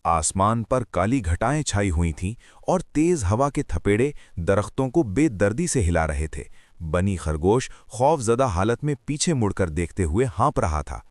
आसमान पर काली घटाएं छाई हुई थीं और तेज हवा के थपेड़े दरख्तों को बेदर्दी से हिला रहे थे। बनी खरगोश खौफजदा हालत में पीछे मुड़कर देखते हुए हाँप रहा था।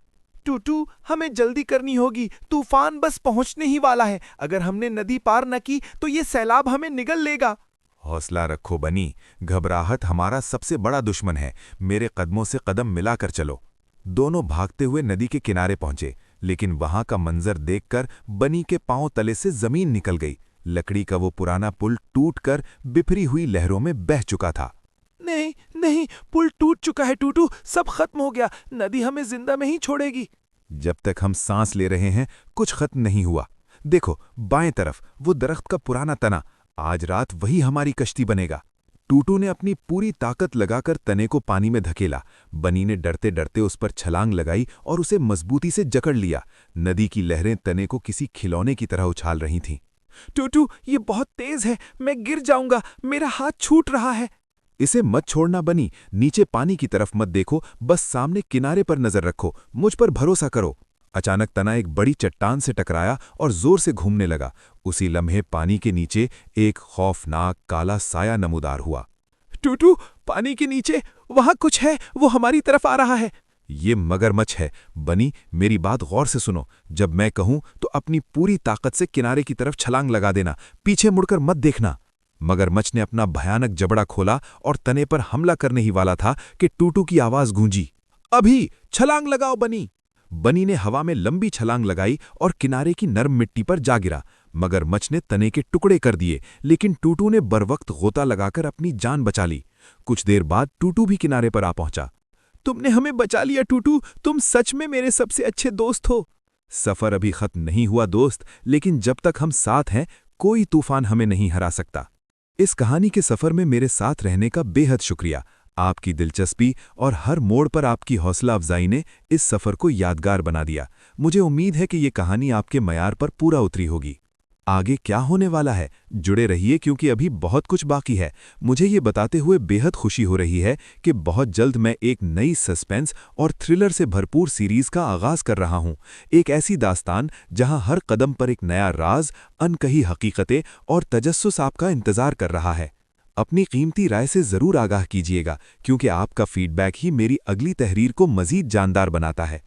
टूटू, हमें जल्दी करनी होगी, तूफान बस पहुंचने ही वाला है। अगर हमने नदी पार न की तो ये सैलाब हमें निगल लेगा। हौसला रखो बनी, घबराहट हमारा सबसे बड़ा दुश्मन है। मेरे कदमों से कदम मिलाकर चलो। दोनों भागते हुए नदी के किनारे पहुंचे, लेकिन वहां का मंजर देखकर बनी के पांव तले से जमीन निकल गई। लकड़ी का वो पुराना पुल टूटकर बिफरी हुई लहरों में बह चुका था। नहीं नहीं, पुल टूट चुका है टूटू, सब खत्म हो गया। नदी हमें जिंदा में ही छोड़ेगी। जब तक हम सांस ले रहे हैं कुछ खत्म नहीं हुआ। देखो बाएं तरफ वो दरख्त का पुराना तना, आज रात वही हमारी कश्ती बनेगा। टूटू ने अपनी पूरी ताकत लगाकर तने को पानी में धकेला। बनी ने डरते डरते उस पर छलांग लगाई और उसे मजबूती से जकड़ लिया। नदी की लहरें तने को किसी खिलौने की तरह उछाल रही थीं। टूटू, ये बहुत तेज है, मैं गिर जाऊंगा, मेरा हाथ छूट रहा है। इसे मत छोड़ना बनी, नीचे पानी की तरफ मत देखो, बस सामने किनारे पर नजर रखो, मुझ पर भरोसा करो। अचानक तना एक बड़ी चट्टान से टकराया और जोर से घूमने लगा। उसी लम्हे पानी के नीचे एक खौफनाक काला साया नमूदार हुआ। टूटू, पानी के नीचे वहां कुछ है, वो हमारी तरफ आ रहा है। ये मगरमच्छ है। बनी, मेरी बात गौर से सुनो। जब मैं कहूं तो अपनी पूरी ताकत से किनारे की तरफ छलांग लगा देना, पीछे मुड़कर मत देखना। मगरमच्छ ने अपना भयानक जबड़ा खोला और तने पर हमला करने ही वाला था कि टूटू की आवाज गूंजी। अभी छलांग लगाओ बनी। बनी ने हवा में लंबी छलांग लगाई और किनारे की नरम मिट्टी पर जा गिरा। मगरमच्छ ने तने के टुकड़े कर दिए, लेकिन टूटू ने बरवक्त गोता लगाकर अपनी जान बचा ली। कुछ देर बाद टूटू भी किनारे पर आ पहुंचा। तुमने हमें बचा लिया टूटू, तुम सच में मेरे सबसे अच्छे दोस्त हो। सफर अभी खत्म नहीं हुआ दोस्त, लेकिन जब तक हम साथ हैं कोई तूफान हमें नहीं हरा सकता। इस कहानी के सफर में मेरे साथ रहने का बेहद शुक्रिया। आपकी दिलचस्पी और हर मोड़ पर आपकी हौसला अफजाई ने इस सफर को यादगार बना दिया। मुझे उम्मीद है कि ये कहानी आपके मयार पर पूरा उतरी होगी। आगे क्या होने वाला है, जुड़े रहिए क्योंकि अभी बहुत कुछ बाकी है। मुझे ये बताते हुए बेहद खुशी हो रही है कि बहुत जल्द मैं एक नई सस्पेंस और थ्रिलर से भरपूर सीरीज का आगाज कर रहा हूँ। एक ऐसी दास्तान जहां हर कदम पर एक नया राज, अनकही हकीकतें और तजस्सुस आपका इंतजार कर रहा है। अपनी कीमती राय से ज़रूर आगाह कीजिएगा क्योंकि आपका फीडबैक ही मेरी अगली तहरीर को मज़ीद जानदार बनाता है।